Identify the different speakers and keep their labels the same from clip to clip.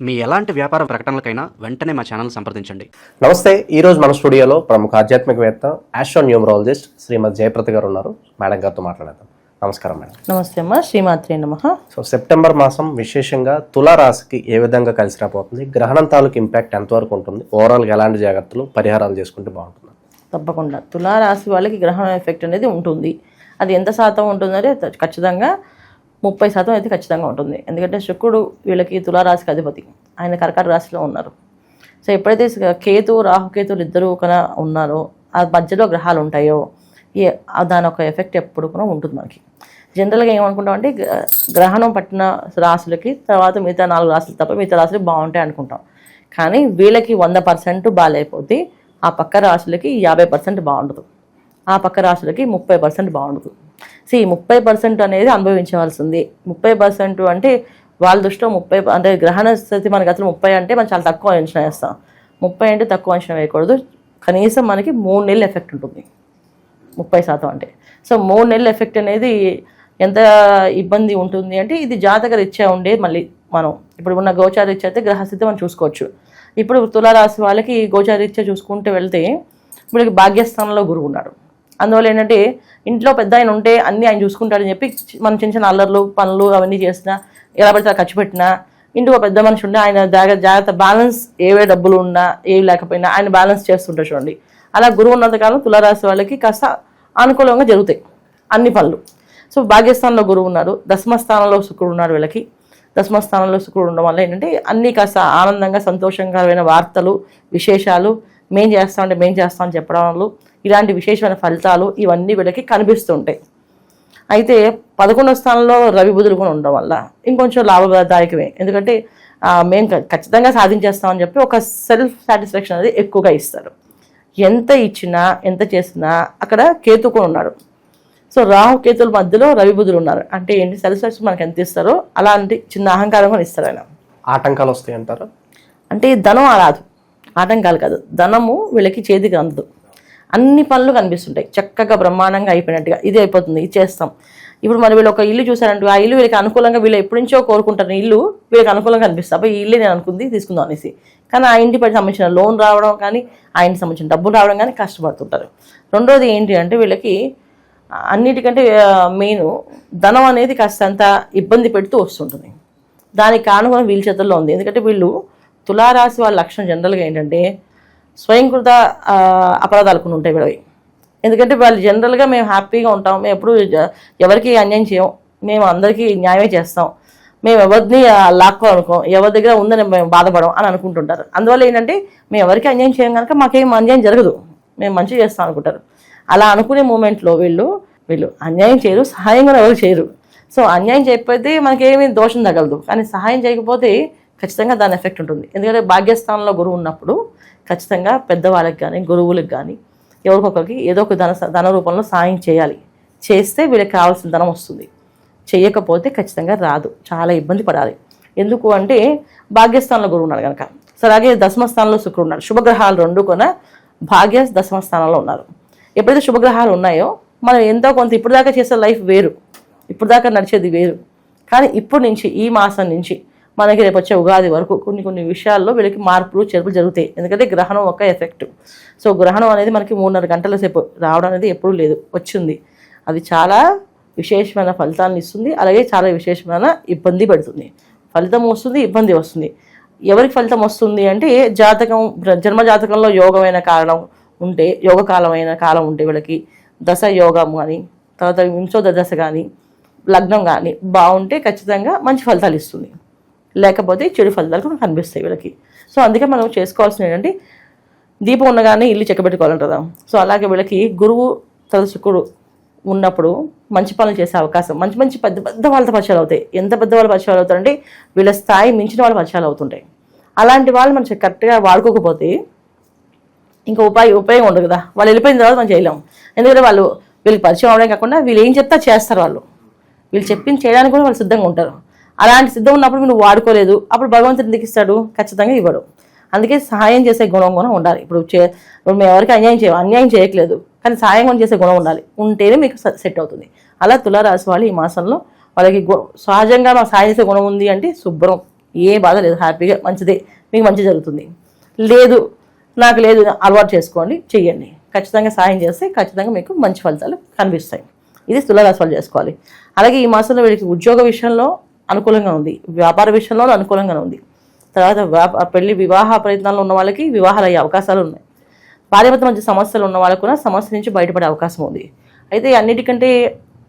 Speaker 1: మీ ఎలాంటి వ్యాపార ప్రకటనలకైనా వెంటనే మా ఛానల్ సంప్రదించండి.
Speaker 2: నమస్తే. ఈరోజు మన స్టూడియోలో ప్రముఖ ఆధ్యాత్మికవేత్త ఆస్ట్రోన్యూమరాలజిస్ట్ శ్రీమతి జయప్రద గారు ఉన్నారు. మేడం గారితో మాట్లాడదాం. నమస్కారం మేడం.
Speaker 3: నమస్తే అమ్మా. శ్రీమాత్రే నమః.
Speaker 2: సో సెప్టెంబర్ మాసం విశేషంగా తులారాశికి ఏ విధంగా కలిసి రాబోతుంది, గ్రహణం తాలూకు ఇంపాక్ట్ ఎంతవరకు ఉంటుంది, ఓవరాల్గా ఎలాంటి జాగ్రత్తలు పరిహారాలు చేసుకుంటే బాగుంటుంది?
Speaker 3: తప్పకుండా తులారాశి వాళ్ళకి గ్రహణ ఎఫెక్ట్ అనేది ఉంటుంది. అది ఎంత శాతం ఉంటుందంటే ఖచ్చితంగా 30% అయితే ఖచ్చితంగా ఉంటుంది. ఎందుకంటే శుక్రుడు వీళ్ళకి తులారాశికి అధిపతి, ఆయన కర్కాటక రాశిలో ఉన్నారు. సో ఎప్పుడైతే కేతు రాహుకేతులు ఇద్దరు కన్నా ఉన్నారో ఆ మధ్యలో గ్రహాలు ఉంటాయో దాని ఒక ఎఫెక్ట్ ఎప్పుడు కూడా ఉంటుంది మనకి. జనరల్గా ఏమనుకుంటామంటే గ్రహణం పట్టిన రాశులకి తర్వాత మిగతా 4 రాశులు తప్ప మిగతా రాశులు బాగుంటాయి అనుకుంటాం. కానీ వీళ్ళకి 100% బాగాలేకపోతే ఆ పక్క రాశులకి 50% బాగుండదు, ఆ పక్క రాశులకి 30% బాగుండదు. సో ఈ 30% అనేది అనుభవించవలసింది. 30% అంటే వాళ్ళ దృష్టిలో 30 అంటే గ్రహణ స్థితి మనకి అసలు 30 అంటే మనం చాలా తక్కువ అంచనా వేస్తాం. 30 అంటే తక్కువ అంచనా వేయకూడదు. కనీసం మనకి 3 నెలల ఎఫెక్ట్ ఉంటుంది 30% అంటే. సో 3 నెలల ఎఫెక్ట్ అనేది ఎంత ఇబ్బంది ఉంటుంది అంటే ఇది జాతక రీత్యా ఉండే. మళ్ళీ మనం ఇప్పుడు ఉన్న గోచార రీత్యా అయితే గ్రహస్థితి మనం చూసుకోవచ్చు. ఇప్పుడు తులారాశి వాళ్ళకి గోచార రీత్యా చూసుకుంటూ వెళ్తే వీళ్ళకి భాగ్యస్థానంలో గురువు ఉన్నాడు. అందువల్ల ఏంటంటే ఇంట్లో పెద్ద ఆయన ఉంటే అన్నీ ఆయన చూసుకుంటాడని చెప్పి మనం చిన్న చిన్న అల్లర్లు పనులు అవన్నీ చేసినా ఎలా పడితే ఖర్చు పెట్టినా ఇంటికి పెద్ద మనిషి ఉంటే ఆయన జాగ్రత్త బ్యాలెన్స్ ఏవే డబ్బులు ఉన్నా ఏవి లేకపోయినా ఆయన బ్యాలెన్స్ చేస్తుంటారు చూడండి. అలా గురువు ఉన్నంతకాలం తులారాశి వాళ్ళకి కాస్త అనుకూలంగా జరుగుతాయి అన్ని పనులు. సో భాగ్యస్థానంలో గురువు ఉన్నారు, దశమస్థానంలో శుక్రుడు ఉన్నారు. వీళ్ళకి దశమస్థానంలో శుక్రుడు ఉండడం వల్ల ఏంటంటే అన్నీ కాస్త ఆనందంగా సంతోషకరమైన వార్తలు విశేషాలు మేం చేస్తామని చెప్పడం వల్ల ఇలాంటి విశేషమైన ఫలితాలు ఇవన్నీ వీళ్ళకి కనిపిస్తుంటాయి. అయితే 11వ స్థానంలో రవి బుధులు కూడా ఉండడం వల్ల ఇంకొంచెం లాభదాయకమే. ఎందుకంటే మేము ఖచ్చితంగా సాధించేస్తామని చెప్పి ఒక సెల్ఫ్ సాటిస్ఫాక్షన్ అనేది ఎక్కువగా ఇస్తారు. ఎంత ఇచ్చినా ఎంత చేసినా అక్కడ కేతు కూడా ఉన్నాడు. సో రాహు కేతుల మధ్యలో రవి బుధులు ఉన్నారు అంటే ఏంటి, సెల్ఫ్ సాటిస్ఫాక్షన్ మనకి ఎంత ఇస్తారో అలాంటి చిన్న అహంకారం కూడా ఇస్తారు ఆయన.
Speaker 2: ఆటంకాలు వస్తాయి అంటారు. అంటే
Speaker 3: ధనం రాదు, ఆటంకాలు కాదు, ధనము వీళ్ళకి చేతికి అందదు. అన్ని పనులు కనిపిస్తుంటాయి చక్కగా బ్రహ్మాండంగా అయిపోయినట్టుగా. ఇది అయిపోతుంది, ఇది చేస్తాం. ఇప్పుడు మరి వీళ్ళు ఒక ఇల్లు చూసారంటే ఆ ఇల్లు వీళ్ళకి అనుకూలంగా వీళ్ళు ఎప్పటి నుంచో కోరుకుంటారు ఇల్లు వీళ్ళకి అనుకూలంగా కనిపిస్తుంది. అప్పుడు ఈ ఇల్లు నేను అనుకుంది తీసుకుందాం అనేసి, కానీ ఆ ఇంటి పట్టి సంబంధించిన లోన్ రావడం కానీ ఆ ఇంటికి సంబంధించిన డబ్బులు రావడం కానీ కష్టపడుతుంటారు. రెండోది ఏంటి అంటే వీళ్ళకి అన్నిటికంటే మెయిన్ ధనం అనేది కాస్తంత ఇబ్బంది పెడుతూ వస్తుంటుంది. దానికి కారణం కూడా వీళ్ళ చేతుల్లో ఉంది. ఎందుకంటే వీళ్ళు తులారాశి వాళ్ళ లక్షణం జనరల్గా ఏంటంటే స్వయంకృత అపరాధాలు కొన్ని ఉంటాయి వీళ్ళవి. ఎందుకంటే వాళ్ళు జనరల్గా మేము హ్యాపీగా ఉంటాం, మేము ఎప్పుడు ఎవరికి అన్యాయం చేయం, మేము అందరికీ న్యాయమే చేస్తాం, మేము ఎవరిని లాక్కోవాలనుకోం, ఎవరి దగ్గర ఉందని మేము బాధపడం అని అనుకుంటుంటారు. అందువల్ల ఏంటంటే మేము ఎవరికి అన్యాయం చేయం కనుక మాకేం అన్యాయం జరగదు, మేము మంచి చేస్తాం అనుకుంటారు. అలా అనుకునే మూమెంట్లో వీళ్ళు అన్యాయం చేయరు, సహాయం కూడా ఎవరు చేయరు. సో అన్యాయం చేయకపోతే మనకేమీ దోషం తగలదు, కానీ సహాయం చేయకపోతే ఖచ్చితంగా దాని ఎఫెక్ట్ ఉంటుంది. ఎందుకంటే భాగ్యస్థానంలో గురువు ఉన్నప్పుడు ఖచ్చితంగా పెద్దవాళ్ళకి కానీ గురువులకు కానీ ఎవరికొకరికి ఏదో ఒక ధన రూపంలో సాయం చేయాలి. చేస్తే వీళ్ళకి కావాల్సిన ధనం వస్తుంది, చేయకపోతే ఖచ్చితంగా రాదు, చాలా ఇబ్బంది పడాలి. ఎందుకు అంటే భాగ్యస్థానంలో గురువు ఉన్నాడు కనుక. సో అలాగే దశమస్థానంలో శుక్రుడు ఉన్నాడు. శుభగ్రహాలు 2 కూడా భాగ్య దశమస్థానంలో ఉన్నారు. ఎప్పుడైతే శుభగ్రహాలు ఉన్నాయో మనం ఎంతో కొంత ఇప్పుడు దాకా చేసే లైఫ్ వేరు, ఇప్పుడు దాకా నడిచేది వేరు. కానీ ఇప్పుడు నుంచి ఈ మాసం నుంచి మనకి రేపు వచ్చే ఉగాది వరకు కొన్ని విషయాల్లో వీళ్ళకి మార్పులు చేర్పులు జరుగుతాయి. ఎందుకంటే గ్రహణం ఒక ఎఫెక్ట్. సో గ్రహణం అనేది మనకి 3.5 గంటల సేపు రావడం అనేది ఎప్పుడూ లేదు, వచ్చింది. అది చాలా విశేషమైన ఫలితాలను ఇస్తుంది, అలాగే చాలా విశేషమైన ఇబ్బంది పెడుతుంది. ఫలితం వస్తుంది, ఇబ్బంది వస్తుంది. ఎవరికి ఫలితం వస్తుంది అంటే జన్మ జాతకంలో యోగమైన కారణం ఉంటే, యోగకాలమైన కాలం ఉంటే వీళ్ళకి దశ యోగం కానీ తర్వాత వింశోద దశ కానీ లగ్నం కానీ బాగుంటే ఖచ్చితంగా మంచి ఫలితాలు ఇస్తుంది, లేకపోతే చెడు ఫలితాలు కూడా కనిపిస్తాయి వీళ్ళకి. సో అందుకే మనం చేసుకోవాల్సింది ఏంటంటే దీపం ఉండగానే ఇల్లు చెక్కబెట్టుకోవాలంటారా. సో అలాగే వీళ్ళకి గురువు శుక్రుడు ఉన్నప్పుడు మంచి పనులు చేసే అవకాశం, మంచి పెద్ద వాళ్ళతో పరిచయాలు అవుతాయి. ఎంత పెద్ద వాళ్ళు పరిచయాలు అవుతారంటే వీళ్ళ స్థాయి మించిన వాళ్ళు పరిచయాలు అవుతుంటాయి. అలాంటి వాళ్ళు మనం కరెక్ట్గా వాడుకోకపోతే ఇంకా ఉపయోగం ఉండదు కదా. వాళ్ళు వెళ్ళిపోయిన తర్వాత మనం చేయలేము. ఎందుకంటే వీళ్ళకి పరిచయం అవడం కాకుండా వీళ్ళు ఏం చెప్తా చేస్తారు, వీళ్ళు చెప్పింది చేయడానికి కూడా వాళ్ళు సిద్ధంగా ఉంటారు. అలాంటి సిద్ధం ఉన్నప్పుడు నువ్వు వాడుకోలేదు, అప్పుడు భగవంతుడు ఎందుకు ఇస్తాడు? ఖచ్చితంగా ఇవ్వడు. అందుకే సహాయం చేసే గుణం కూడా ఉండాలి. ఇప్పుడు మేము ఎవరికి అన్యాయం చేయట్లేదు, కానీ సహాయం చేసే గుణం ఉండాలి, ఉంటేనే మీకు సెట్ అవుతుంది. అలా తులారాశి వాళ్ళు ఈ మాసంలో వాళ్ళకి సహజంగా మాకు సాయం చేసే గుణం ఉంది అంటే శుభ్రం ఏ బాధ లేదు, హ్యాపీగా మంచిదే, మీకు మంచి జరుగుతుంది. లేదు నాకు లేదు, అలవాటు చేసుకోండి, చెయ్యండి. ఖచ్చితంగా సాయం చేస్తే ఖచ్చితంగా మీకు మంచి ఫలితాలు కనిపిస్తాయి. ఇది తులారాశి వాళ్ళు చేసుకోవాలి. అలాగే ఈ మాసంలో వీళ్ళకి ఉద్యోగ విషయంలో అనుకూలంగా ఉంది, వ్యాపార విషయంలో అనుకూలంగా ఉంది. తర్వాత పెళ్లి వివాహ ప్రయత్నాల్లో ఉన్న వాళ్ళకి వివాహాలు అయ్యే అవకాశాలు ఉన్నాయి. భార్యాభర్తల మధ్య సమస్యలు ఉన్న వాళ్ళకు కూడా సమస్య నుంచి బయటపడే అవకాశం ఉంది. అయితే అన్నిటికంటే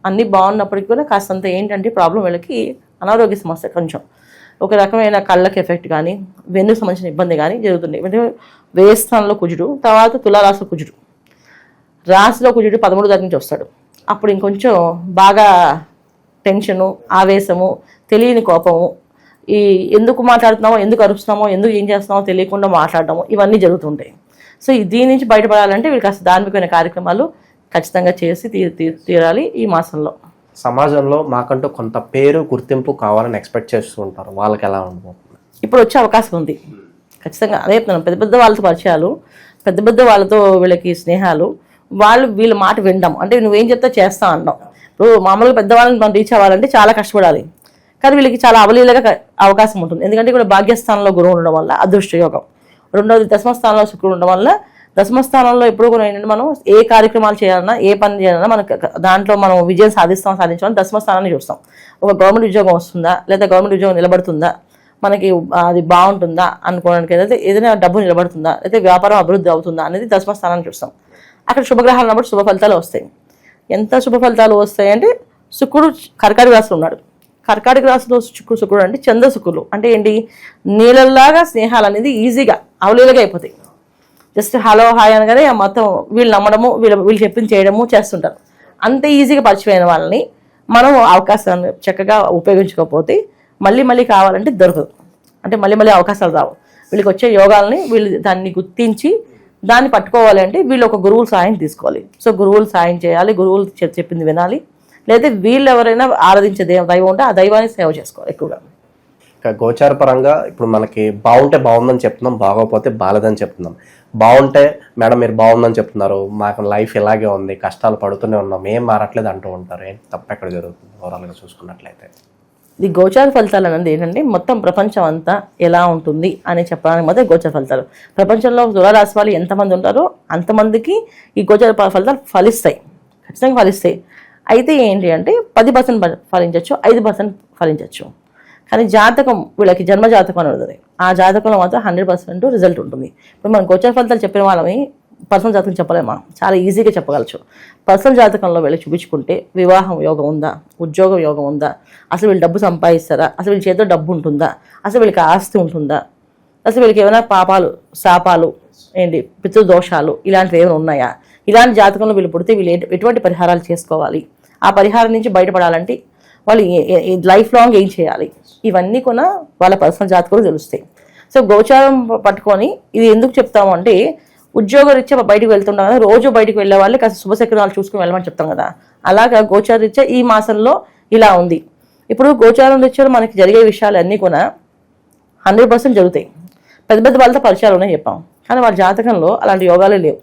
Speaker 3: అన్నీ బాగున్నప్పటికీ కూడా కాస్తంత ఏంటంటే ప్రాబ్లం వీళ్ళకి అనారోగ్య సమస్య, కొంచెం ఒక రకమైన కళ్ళకి ఎఫెక్ట్ కానీ వెన్నుకు సంబంధించిన ఇబ్బంది కానీ జరుగుతుంది. అంటే వ్యయస్థానంలో కుజుడు, తర్వాత తులారాశిలో కుజుడు, రాశిలో కుజుడు 13 దగ్గర నుంచి వస్తాడు. అప్పుడు ఇంకొంచెం బాగా టెన్షను, ఆవేశము, తెలియని కోపము, ఈ ఎందుకు మాట్లాడుతున్నామో, ఎందుకు అరుస్తున్నామో, ఎందుకు ఏం చేస్తున్నామో తెలియకుండా మాట్లాడటము, ఇవన్నీ జరుగుతుంటాయి. సో దీని నుంచి బయటపడాలంటే వీళ్ళు కాస్త ధార్మికమైన కార్యక్రమాలు ఖచ్చితంగా చేసి తీరాలి ఈ మాసంలో.
Speaker 2: సమాజంలో మాకంటూ కొంత పేరు గుర్తింపు కావాలని ఎక్స్పెక్ట్ చేస్తూ ఉంటారు, వాళ్ళకి ఎలా ఉండబోతుంది?
Speaker 3: ఇప్పుడు వచ్చే అవకాశం ఉంది ఖచ్చితంగా. అదే చెప్తున్నాను, పెద్ద పెద్ద వాళ్ళతో పరిచయాలు, పెద్ద పెద్ద వాళ్ళతో వీళ్ళకి స్నేహాలు, వాళ్ళు వీళ్ళ మాట వినడం, అంటే నువ్వేం చెప్తే చేస్తా అంటాం. ఇప్పుడు మామూలుగా పెద్దవాళ్ళని మనం రీచ్ అవ్వాలంటే చాలా కష్టపడాలి, కానీ వీళ్ళకి చాలా అవలీలగా అవకాశం ఉంటుంది. ఎందుకంటే ఇక్కడ భాగ్యస్థానంలో గురువు ఉండడం వల్ల అదృష్ట యోగం, రెండవది దశమస్థానంలో శుక్రుడు ఉండడం వల్ల, దశమస్థానంలో ఎప్పుడు కూడా ఏంటంటే మనం ఏ కార్యక్రమాలు చేయాలన్నా, ఏ పని చేయాలన్నా మనకు దాంట్లో మనం విజయం సాధించాలని దశమస్థానాన్ని చూస్తాం. ఒక గవర్నమెంట్ ఉద్యోగం వస్తుందా, లేదా గవర్నమెంట్ ఉద్యోగం నిలబడుతుందా, మనకి అది బాగుంటుందా అనుకోవడానికి, ఏదైనా డబ్బు నిలబడుతుందా, లేదా వ్యాపారం అభివృద్ధి అవుతుందా అనేది దశమస్థానాన్ని చూస్తాం. అక్కడ శుభగ్రహాలు ఉన్నప్పుడు శుభ ఫలితాలు వస్తాయి. ఎంత శుభ ఫలితాలు వస్తాయి అంటే శుక్రుడు కర్కాటక రాశిలో ఉన్నాడు. కర్కాటక రాశిలో శుక్రుడు అంటే చంద్ర శుక్రులు అంటే ఏంటి, నీళ్ళలాగా స్నేహాలు అనేది ఈజీగా అవలీలగా అయిపోతాయి. జస్ట్ హలో హాయ్ అనగానే మొత్తం వీళ్ళు నమ్మడము, వీళ్ళు చెప్పింది చేయడము చేస్తుంటారు. అంత ఈజీగా పరిచయమైన వాళ్ళని మనం అవకాశాన్ని చక్కగా ఉపయోగించుకోకపోతే మళ్ళీ మళ్ళీ కావాలంటే దొరకదు. అంటే మళ్ళీ అవకాశాలు రావు. వీళ్ళకి వచ్చే యోగాలని వీళ్ళు దాన్ని గుర్తించి దాన్ని పట్టుకోవాలి అంటే వీళ్ళు ఒక గురువుల సాయం తీసుకోవాలి. సో గురువులు సాయం చేయాలి, గురువులు చెప్పింది వినాలి, లేదా వీళ్ళు ఎవరైనా ఆరాధించే దైవం ఉంటే ఆ దైవాన్ని సేవ చేసుకోవాలి ఎక్కువగా.
Speaker 2: ఇక గోచార పరంగా ఇప్పుడు మనకి బాగుంటే బాగుందని చెప్తున్నాం, బాగోకపోతే బాలేదని చెప్తున్నాం. బాగుంటే మేడం మీరు బాగుందని చెప్తున్నారు, మాకు లైఫ్ ఇలాగే ఉంది, కష్టాలు పడుతూనే ఉన్నాం, ఏం మారట్లేదు అంటూ ఉంటారు. ఏంటి తప్ప ఎక్కడ జరుగుతుంది ఓవరాల్గా చూసుకున్నట్లయితే?
Speaker 3: ఈ గోచార ఫలితాలు అనేది ఏంటంటే మొత్తం ప్రపంచం అంతా ఎలా ఉంటుంది అని చెప్పడానికి మొదటి గోచార ఫలితాలు. ప్రపంచంలో తులారాశి వాళ్ళు ఎంతమంది ఉంటారో అంతమందికి ఈ గోచార ఫలితాలు ఫలిస్తాయి, ఖచ్చితంగా ఫలిస్తాయి. అయితే ఏంటి అంటే 10% ఫలించవచ్చు, 5% ఫలించవచ్చు. కానీ జాతకం వీళ్ళకి జన్మ జాతకం అని ఉంటుంది, ఆ జాతకంలో మాత్రం 100% రిజల్ట్ ఉంటుంది. ఇప్పుడు మనం గోచార ఫలితాలు చెప్పిన వాళ్ళని పర్సనల్ జాతకం చెప్పలేమా, చాలా ఈజీగా చెప్పగలచ్చు. పర్సనల్ జాతకంలో వీళ్ళు చూపించుకుంటే వివాహం యోగం ఉందా, ఉద్యోగం యోగం ఉందా, అసలు వీళ్ళు డబ్బు సంపాదిస్తారా, అసలు వీళ్ళ చేతిలో డబ్బు ఉంటుందా, అసలు వీళ్ళకి ఆస్తి ఉంటుందా, అసలు వీళ్ళకి ఏమైనా పాపాలు శాపాలు ఏంటి పితృదోషాలు ఇలాంటివి ఏమైనా ఉన్నాయా, ఇలాంటి జాతకంలో వీళ్ళు పుడితే వీళ్ళు ఎటువంటి పరిహారాలు చేసుకోవాలి, ఆ పరిహారం నుంచి బయటపడాలంటే వాళ్ళు లైఫ్ లాంగ్ ఏం చేయాలి, ఇవన్నీ కూడా వాళ్ళ పర్సనల్ జాతకంలో తెలుస్తాయి. సో గోచారం పట్టుకొని ఇది ఎందుకు చెప్తాము అంటే ఉద్యోగరీత్యా బయటకు వెళ్తుంటాం కదా, రోజు బయటకు వెళ్ళే వాళ్ళు కాస్త శుభశకరాలు చూసుకుని వెళ్ళమని చెప్తాం కదా, అలాగా గోచార రీత్యా ఈ మాసంలో ఇలా ఉంది. ఇప్పుడు గోచారం రీత్యా మనకి జరిగే విషయాలు అన్నీ కూడా 100% జరుగుతాయి. పెద్ద పెద్ద వాళ్ళతో పరిచయాలు ఉన్నాయి చెప్పాం, కానీ వాళ్ళ జాతకంలో అలాంటి యోగాలే లేవు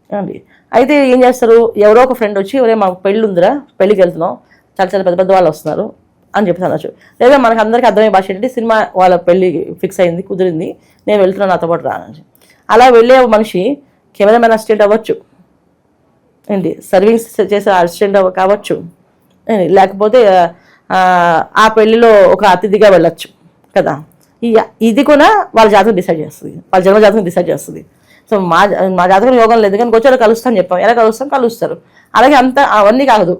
Speaker 3: అండి. అయితే ఏం చేస్తారు, ఎవరో ఒక ఫ్రెండ్ వచ్చి ఎవరే మాకు పెళ్ళి ఉందిరా, పెళ్ళికి వెళ్తున్నాం, చాలా చాలా పెద్ద పెద్ద వాళ్ళు వస్తున్నారు అని చెప్పి అనొచ్చు. లేదా మనకు అందరికీ అర్థమయ్యే భాష ఏంటంటే సినిమా వాళ్ళ పెళ్ళి ఫిక్స్ అయింది, కుదిరింది, నేను వెళ్తున్నాను నాతో పాటు రాని. అలా వెళ్ళే మనిషి కెమెరామెన్ అసిస్టెంట్ అవ్వచ్చు ఏంటి, సర్వీస్ చేసే అసిస్టెంట్ కావచ్చు, లేకపోతే ఆ పెళ్లిలో ఒక అతిథిగా వెళ్ళొచ్చు కదా. ఇది కూడా వాళ్ళ జాతకం డిసైడ్ చేస్తుంది, వాళ్ళ జన్మ జాతకం డిసైడ్ చేస్తుంది. సో మా జాతకం యోగం లేదు కానీ గోచారం కలుస్తాను చెప్పాం, ఎలా కలుస్తారు. అలాగే అంత అవన్నీ కాదు,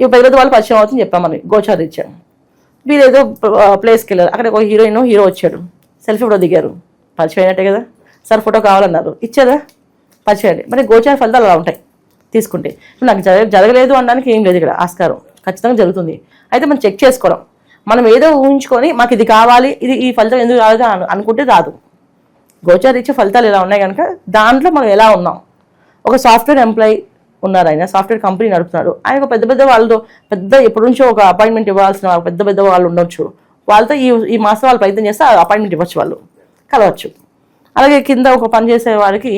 Speaker 3: ఇవి పెద్ద పెద్ద వాళ్ళు పరిచయం అవుతుంది చెప్పాం మనం గోచారం ఇచ్చాం. వీళ్ళు ఏదో ప్లేస్కి వెళ్ళారు, అక్కడ ఒక హీరో వచ్చాడు, సెల్ఫీ ఫోటో దిగారు, పరిచయం అయినట్టే కదా. సార్ ఫోటో కావాలన్నారు, ఇచ్చారా, పరిచయం. మరి గోచార ఫలితాలు అలా ఉంటాయి తీసుకుంటే. నాకు జరగలేదు అనడానికి ఏం లేదు ఇక్కడ, ఆస్కారం ఖచ్చితంగా జరుగుతుంది. అయితే మనం చెక్ చేసుకోవడం, మనం ఏదో ఊహించుకొని మాకు ఇది కావాలి, ఇది ఈ ఫలితం ఎందుకు రాలేదు అనుకుంటే రాదు. గోచార ఇచ్చే ఫలితాలు ఎలా ఉన్నాయి కనుక దాంట్లో మనం ఎలా ఉన్నాం. ఒక సాఫ్ట్వేర్ ఎంప్లాయీ ఉన్నారు, ఆయన సాఫ్ట్వేర్ కంపెనీ నడుపుతున్నాడు, ఆయన ఒక పెద్ద వాళ్ళతో ఎప్పటి నుంచో ఒక అపాయింట్మెంట్ ఇవ్వాల్సిన పెద్ద వాళ్ళు ఉండొచ్చు, వాళ్ళతో ఈ మాసం వాళ్ళు ప్రయత్నం చేస్తే అపాయింట్మెంట్ ఇవ్వచ్చు, వాళ్ళు కలవచ్చు. అలాగే కింద ఒక పని చేసే వాళ్ళకి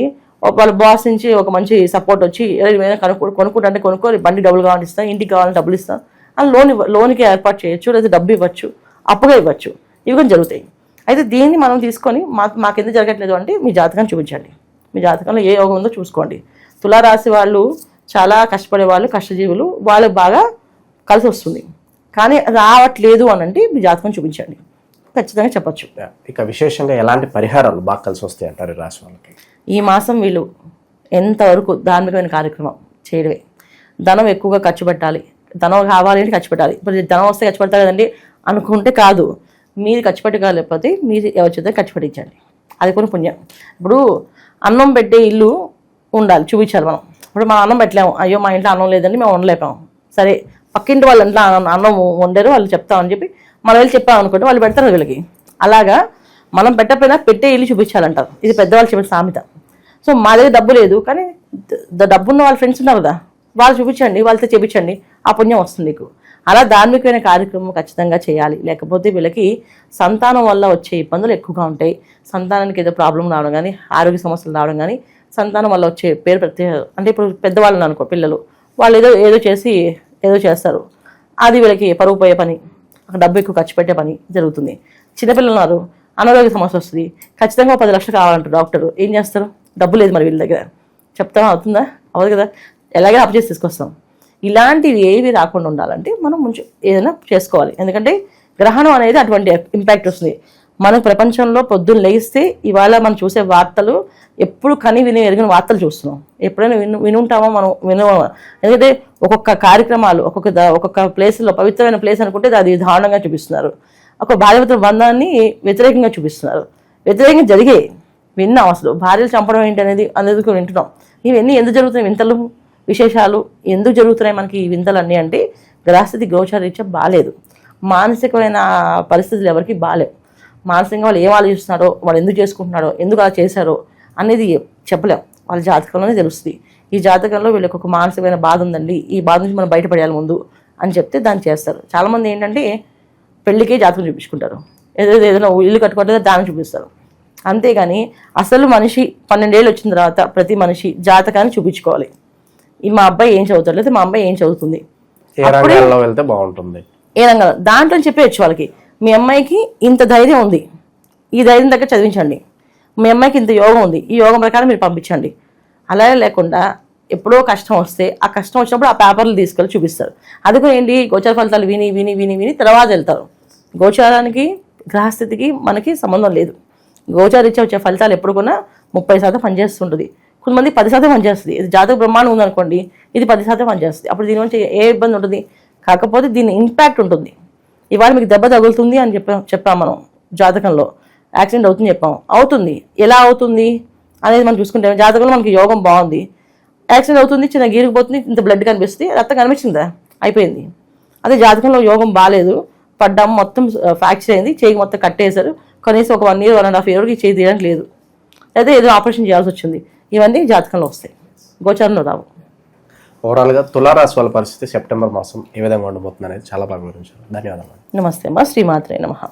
Speaker 3: వాళ్ళ బాస్ నుంచి ఒక మంచి సపోర్ట్ వచ్చి ఏదైనా కొనుక్కుంటే కొనుక్కొని బండి డబ్బులు కావాలని ఇస్తాం, ఇంటికి కావాలని డబ్బులు ఇస్తాం, అని లోన్కి ఏర్పాటు చేయొచ్చు, లేదా డబ్బు ఇవ్వచ్చు, అప్పుగా ఇవ్వచ్చు. ఇవి కూడా జరుగుతాయి. అయితే దీన్ని మనం తీసుకొని మాకు ఎందుకు జరగట్లేదు అంటే మీ జాతకాన్ని చూపించండి. మీ జాతకంలో ఏ యోగం ఉందో చూసుకోండి. తులారాశి వాళ్ళు చాలా కష్టపడే వాళ్ళు, కష్టజీవులు, వాళ్ళకి బాగా కలిసి వస్తుంది. కానీ రావట్లేదు అని అంటే మీ జాతకం చూపించండి, ఖచ్చితంగా చెప్పచ్చు.
Speaker 2: ఇక విశేషంగా ఎలాంటి పరిహారాలు బాగా కలిసి వస్తాయి అంటారు ఈ రాశి వాళ్ళకి?
Speaker 3: ఈ మాసం వీళ్ళు ఎంతవరకు ధార్మికమైన కార్యక్రమం చేయడమే. ధనం ఎక్కువగా ఖర్చు పెట్టాలి, ధనం కావాలి అంటే ఖర్చు పెట్టాలి. ఇప్పుడు ధనం వస్తే ఖర్చు పెడతారు కదండి అనుకుంటే కాదు, మీరు ఖర్చు పెట్టగలేకపోతే మీరు ఎవరి చేత ఖర్చు పెట్టించండి, అది కూడా పుణ్యం. ఇప్పుడు అన్నం పెట్టే ఇల్లు ఉండాలి, చూపించాలి మనం. ఇప్పుడు మనం అన్నం పెట్టలేము, అయ్యో మా ఇంట్లో అన్నం లేదండి మేము వండలేపాము, సరే పక్కింటి వాళ్ళ ఇంట్లో అన్నం వండారు వాళ్ళు చెప్తామని చెప్పి మనం వెళ్ళి చెప్పాం అనుకుంటే వాళ్ళు పెడతారు వీళ్ళకి. అలాగా మనం పెట్టకపోయినా పెట్టే ఇల్లు చూపించాలంటారు, ఇది పెద్దవాళ్ళు చెప్పిన సామెత. సో మా దగ్గర డబ్బు లేదు కానీ డబ్బు ఉన్న వాళ్ళ ఫ్రెండ్స్ ఉన్నారు కదా, వాళ్ళు చూపించండి, వాళ్ళతో చేపించండి, ఆ పుణ్యం వస్తుంది మీకు. అలా ధార్మికమైన కార్యక్రమం ఖచ్చితంగా చేయాలి. లేకపోతే వీళ్ళకి సంతానం వల్ల వచ్చే ఇబ్బందులు ఎక్కువగా ఉంటాయి. సంతానానికి ఏదో ప్రాబ్లం రావడం కానీ, ఆరోగ్య సమస్యలు రావడం కానీ, సంతానం వల్ల వచ్చే పేరు ప్రత్యేక అంటే ఇప్పుడు పెద్దవాళ్ళని అనుకో, పిల్లలు వాళ్ళు ఏదో చేసి ఏదో చేస్తారు, అది వీళ్ళకి పరువు పోయే పని, డబ్బు ఎక్కువ ఖర్చు పెట్టే పని జరుగుతుంది. చిన్నపిల్లలు ఉన్నారు, అనారోగ్య సమస్య వస్తుంది, ఖచ్చితంగా 10 లక్షలు కావాలంటారు డాక్టర్, ఏం చేస్తారు? డబ్బు లేదు మరి వీళ్ళ దగ్గర, చెప్తామా? అవుతుందా? అవ్వదు కదా, ఎలాగే అప్పు చేసి తీసుకొస్తాం. ఇలాంటివి ఏవి రాకుండా ఉండాలంటే మనం ఏదైనా చేసుకోవాలి. ఎందుకంటే గ్రహణం అనేది అటువంటి ఇంపాక్ట్ వస్తుంది. మనం ప్రపంచంలో పొద్దున్న లేస్తే ఇవాళ మనం చూసే వార్తలు ఎప్పుడు విని ఎరిగిన వార్తలు చూస్తున్నాం. ఎప్పుడైనా వినుంటామో మనం వినమా? ఎందుకంటే ఒక్కొక్క కార్యక్రమాలు ఒక్కొక్క ప్లేస్లో పవిత్రమైన ప్లేస్ అనుకుంటే అది దారుణంగా చూపిస్తున్నారు, ఒక భార్యాభర్తల బంధాన్ని వ్యతిరేకంగా చూపిస్తున్నారు. వ్యతిరేకంగా జరిగే విన్నాం, అసలు భార్యలు చంపడం ఏంటి అనేది కూడా వింటున్నాం. ఇవన్నీ ఎందుకు జరుగుతున్నాయి? వింతలు విశేషాలు ఎందుకు జరుగుతున్నాయి మనకి ఈ వింతలన్నీ అంటే గ్రహస్థితి గోచారీత్యా బాగాలేదు, మానసికమైన పరిస్థితులు ఎవరికి బాగాలేవు. మానసికంగా వాళ్ళు ఏం ఆలోచిస్తున్నారో, వాళ్ళు ఎందుకు చేసుకుంటున్నారో, ఎందుకు అలా చేశారో అనేది చెప్పలేం, వాళ్ళ జాతకంలోనే తెలుస్తుంది. ఈ జాతకంలో వీళ్ళకి ఒక మానసికమైన బాధ ఉందండి, ఈ బాధ నుంచి మనం బయటపడేయాలి ముందు అని చెప్తే దాన్ని చేస్తారు. చాలామంది ఏంటంటే పెళ్ళికే జాతకం చూపించుకుంటారు, ఏదైనా ఇల్లు కట్టుకోవట్లేదు దాన్ని చూపిస్తారు. అంతేగాని అసలు మనిషి 12 ఏళ్ళు వచ్చిన తర్వాత ప్రతి మనిషి జాతకాన్ని చూపించుకోవాలి. ఈ మా అబ్బాయి ఏం చదువుతాడు, లేదా మా అమ్మాయి ఏం చదువుతుంది,
Speaker 2: ఏ రంగంలో వెళ్తే బాగుంటుంది,
Speaker 3: ఏ రంగంలో, దాంట్లో చెప్పేయచ్చు వాళ్ళకి. మీ అమ్మాయికి ఇంత ధైర్యం ఉంది, ఈ ధైర్యం దగ్గర చదివించండి. మీ అమ్మాయికి ఇంత యోగం ఉంది, ఈ యోగం ప్రకారం మీరు పంపించండి. అలాగే లేకుండా ఎప్పుడో కష్టం వస్తే ఆ కష్టం వచ్చినప్పుడు ఆ పేపర్లు తీసుకెళ్ళి చూపిస్తారు. అది కూడా ఏంటి, గోచార ఫలితాలు విని విని విని విని తర్వాత వెళ్తారు. గోచారానికి గ్రహస్థితికి మనకి సంబంధం లేదు. గోచారీత్యా వచ్చే ఫలితాలు ఎప్పుడు కూడా 30% పనిచేస్తుంటుంది, కొంతమంది 10% పనిచేస్తుంది. ఇది జాతక బ్రహ్మాండం ఉందనుకోండి, ఇది 10% పనిచేస్తుంది. అప్పుడు దీని నుంచి ఏ ఇబ్బంది ఉంటుంది? కాకపోతే దీని ఇంపాక్ట్ ఉంటుంది. ఇవాళ మీకు దెబ్బ తగులుతుంది అని చెప్పాం మనం, జాతకంలో యాక్సిడెంట్ అవుతుంది అవుతుంది, ఎలా అవుతుంది అనేది మనం చూసుకుంటే జాతకంలో మనకి యోగం బాగుంది, యాక్సిడెంట్ అవుతుంది, చిన్న గీరుకుపోతుంది, ఇంత బ్లడ్ కనిపిస్తుంది, రక్తం కనిపించిందా, అయిపోయింది. అదే జాతకంలో యోగం బాగాలేదు, పడ్డాము, మొత్తం ఫ్రాక్చర్ అయింది, చేయి మొత్తం కట్టేశారు, కనీసం ఒక 1 year 1.5 yearకి చేయి తీయడానికి లేదు, లేదా ఏదో ఆపరేషన్ చేయాల్సి వచ్చింది. ఇవన్నీ జాతకంలో వస్తాయి, గోచారంలో రావు.
Speaker 2: ఓవరాల్గా తులారాశి వాళ్ళ పరిస్థితి సెప్టెంబర్ మాసం ఏ విధంగా ఉండబోతుంది అనేది చాలా బాగా వివరించారు. ధన్యవాదాలు.
Speaker 3: నమస్తే అమ్మా, శ్రీమాత్రే నమః.